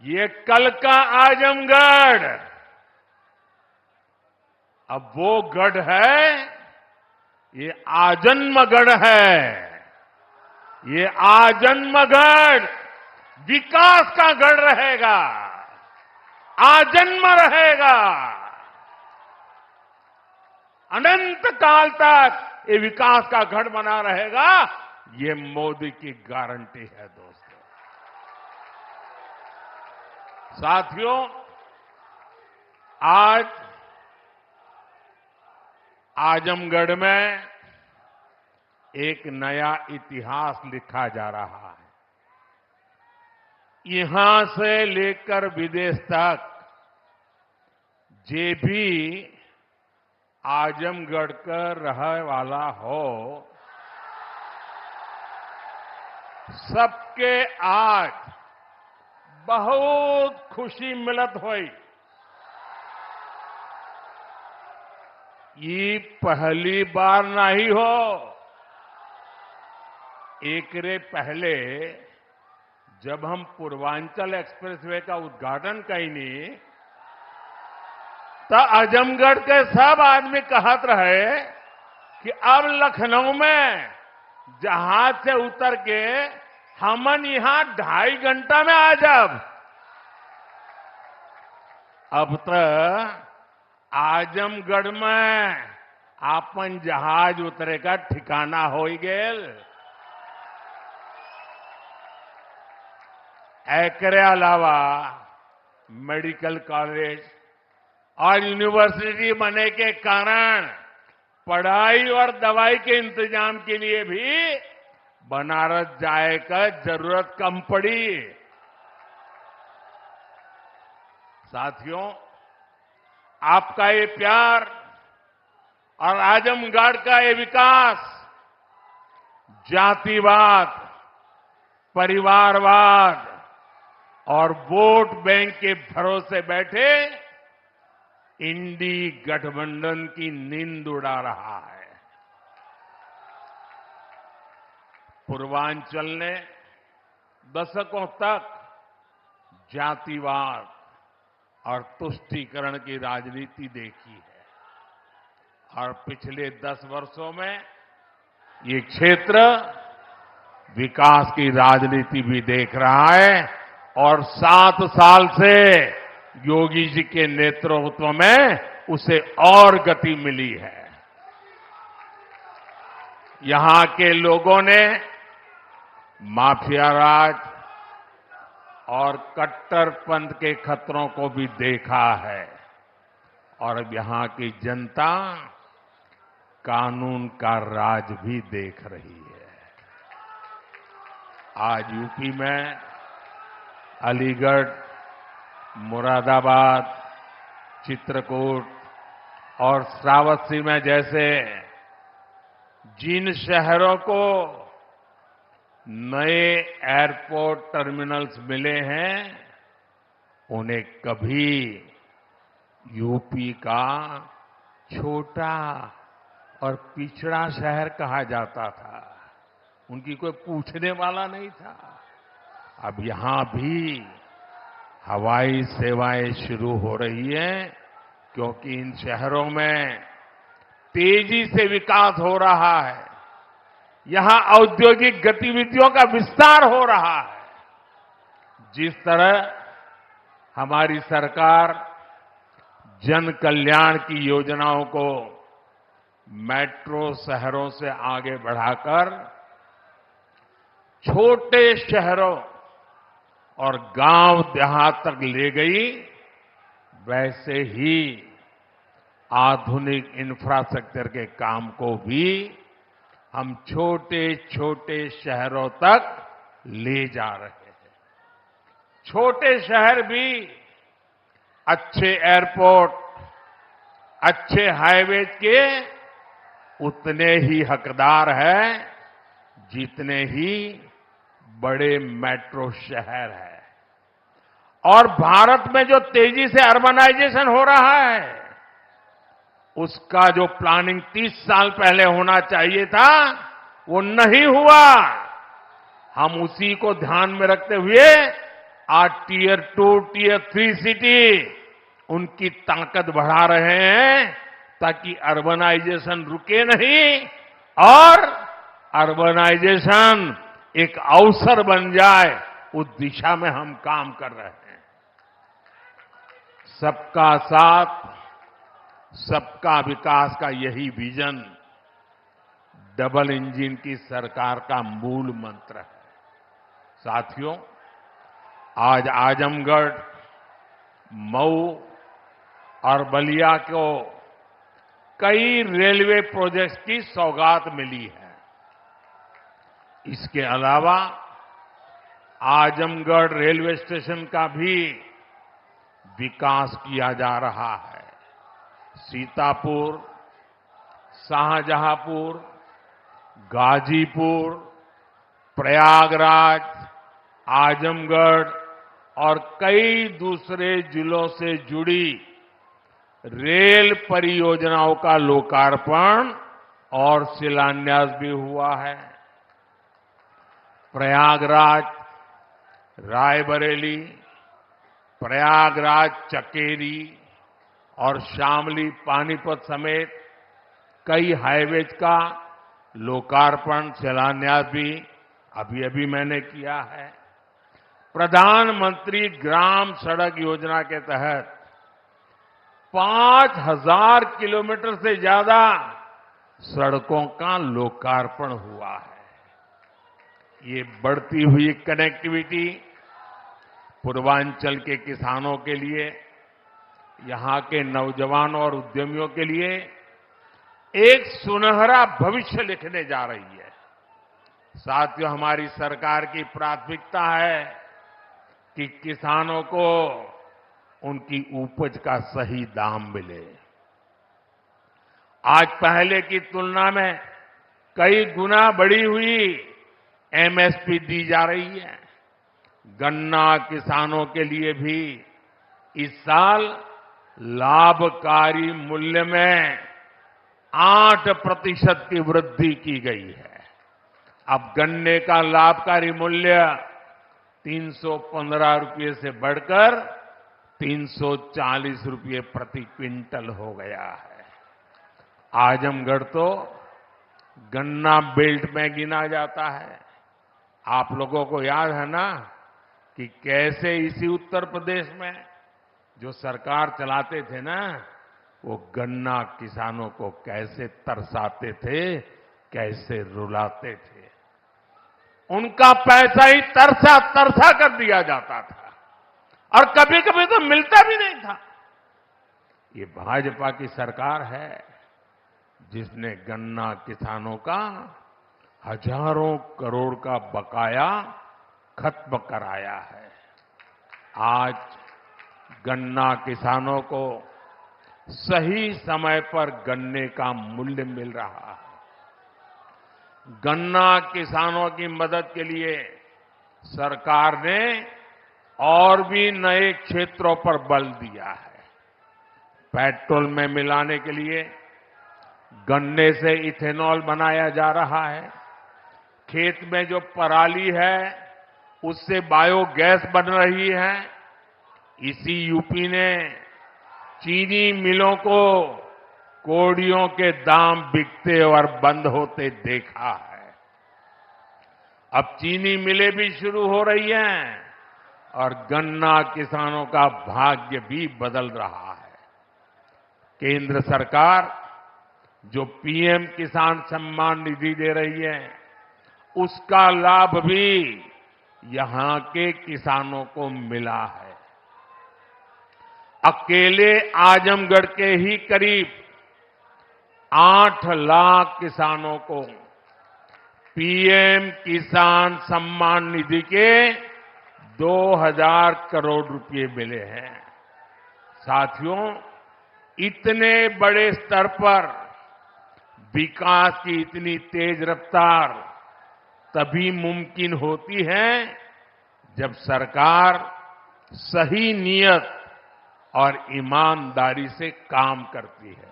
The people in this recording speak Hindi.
ये कल का आजमगढ़ अब वो गढ़ है, ये आजन्मगढ़ है। ये आजन्मगढ़ विकास का गढ़ रहेगा, आजन्म रहेगा। अनंत काल तक ये विकास का गढ़ बना रहेगा। ये मोदी की गारंटी है दोस्तों। साथियों, आज आजमगढ़ में एक नया इतिहास लिखा जा रहा है। यहां से लेकर विदेश तक जे भी आजमगढ़ का रहने वाला हो, सबके आज बहुत खुशी मिलत हुई। ये पहली बार नहीं हो। एक रे पहले जब हम पूर्वांचल एक्सप्रेसवे का उद्घाटन कईनी, तो आजमगढ़ के सब आदमी कहत रहे कि अब लखनऊ में जहाज से उतर के हमन यहां 2.5 घंटा में आ जाब। अब तो आजमगढ़ में आपन जहाज उतरे का ठिकाना हो गेल। एकरे अलावा मेडिकल कॉलेज और यूनिवर्सिटी बनने के कारण पढ़ाई और दवाई के इंतजाम के लिए भी बनारस जाए का जरूरत कम पड़ी। साथियों, आपका ये प्यार और आजमगढ़ का ये विकास जातिवाद, परिवारवाद और वोट बैंक के भरोसे बैठे इंडी गठबंधन की नींद उड़ा रहा है। पूर्वांचल ने दशकों तक जातिवाद और तुष्टीकरण की राजनीति देखी है और पिछले 10 वर्षों में ये क्षेत्र विकास की राजनीति भी देख रहा है और 7 साल से योगी जी के नेतृत्व में उसे और गति मिली है। यहां के लोगों ने माफिया राज और कट्टरपंथ के खतरों को भी देखा है और अब यहां की जनता कानून का राज भी देख रही है। आज यूपी में अलीगढ़, मुरादाबाद, चित्रकूट और श्रावस्ती में जैसे जिन शहरों को नए एयरपोर्ट टर्मिनल्स मिले हैं, उन्हें कभी यूपी का छोटा और पिछड़ा शहर कहा जाता था। उनकी कोई पूछने वाला नहीं था। अब यहां भी हवाई सेवाएं शुरू हो रही हैं क्योंकि इन शहरों में तेजी से विकास हो रहा है। यहां औद्योगिक गतिविधियों का विस्तार हो रहा है। जिस तरह हमारी सरकार जन कल्याण की योजनाओं को मेट्रो शहरों से आगे बढ़ाकर छोटे शहरों और गांव देहात तक ले गई, वैसे ही आधुनिक इंफ्रास्ट्रक्चर के काम को भी हम छोटे छोटे शहरों तक ले जा रहे हैं। छोटे शहर भी अच्छे एयरपोर्ट, अच्छे हाईवे के उतने ही हकदार हैं जितने ही बड़े मेट्रो शहर हैं। और भारत में जो तेजी से अर्बनाइजेशन हो रहा है, उसका जो प्लानिंग 30 साल पहले होना चाहिए था, वो नहीं हुआ। हम उसी को ध्यान में रखते हुए आज टियर 2, टियर 3 सिटी उनकी ताकत बढ़ा रहे हैं ताकि अर्बनाइजेशन रुके नहीं और अर्बनाइजेशन एक अवसर बन जाए, उस दिशा में हम काम कर रहे हैं। सबका साथ, सबका विकास का यही विजन डबल इंजन की सरकार का मूल मंत्र है। साथियों, आज आजमगढ़, मऊ और बलिया को कई रेलवे प्रोजेक्ट्स की सौगात मिली है। इसके अलावा आजमगढ़ रेलवे स्टेशन का भी विकास किया जा रहा है। सीतापुर, शाहजहांपुर, गाजीपुर, प्रयागराज, आजमगढ़ और कई दूसरे जिलों से जुड़ी रेल परियोजनाओं का लोकार्पण और शिलान्यास भी हुआ है। प्रयागराज रायबरेली, प्रयागराज चकेरी और शामली पानीपत समेत कई हाईवेज का लोकार्पण शिलान्यास भी अभी अभी मैंने किया है। प्रधानमंत्री ग्राम सड़क योजना के तहत 5000 किलोमीटर से ज्यादा सड़कों का लोकार्पण हुआ है। ये बढ़ती हुई कनेक्टिविटी पूर्वांचल के किसानों के लिए, यहां के नौजवानों और उद्यमियों के लिए एक सुनहरा भविष्य लिखने जा रही है। साथियों, हमारी सरकार की प्राथमिकता है कि किसानों को उनकी उपज का सही दाम मिले। आज पहले की तुलना में कई गुना बढ़ी हुई एमएसपी दी जा रही है। गन्ना किसानों के लिए भी इस साल लाभकारी मूल्य में 8% की वृद्धि की गई है। अब गन्ने का लाभकारी मूल्य 315 रुपये से बढ़कर 340 रुपये प्रति क्विंटल हो गया है। आजमगढ़ तो गन्ना बेल्ट में गिना जाता है। आप लोगों को याद है ना कि कैसे इसी उत्तर प्रदेश में जो सरकार चलाते थे ना, वो गन्ना किसानों को कैसे तरसाते थे, कैसे रुलाते थे। उनका पैसा ही तरसा तरसा कर दिया जाता था और कभी कभी तो मिलता भी नहीं था। ये भाजपा की सरकार है जिसने गन्ना किसानों का हजारों करोड़ का बकाया खत्म कराया है। आज गन्ना किसानों को सही समय पर गन्ने का मूल्य मिल रहा है। गन्ना किसानों की मदद के लिए सरकार ने और भी नए क्षेत्रों पर बल दिया है। पेट्रोल में मिलाने के लिए गन्ने से इथेनॉल बनाया जा रहा है। खेत में जो पराली है उससे बायोगैस बन रही है। इसी यूपी ने चीनी मिलों को कोड़ियों के दाम बिकते और बंद होते देखा है। अब चीनी मिलें भी शुरू हो रही हैं और गन्ना किसानों का भाग्य भी बदल रहा है। केंद्र सरकार जो पीएम किसान सम्मान निधि दे रही है, उसका लाभ भी यहां के किसानों को मिला है। अकेले आजमगढ़ के ही करीब 8 लाख किसानों को पीएम किसान सम्मान निधि के 2000 करोड़ रुपए मिले हैं। साथियों, इतने बड़े स्तर पर विकास की इतनी तेज रफ्तार तभी मुमकिन होती है जब सरकार सही नीयत और ईमानदारी से काम करती है।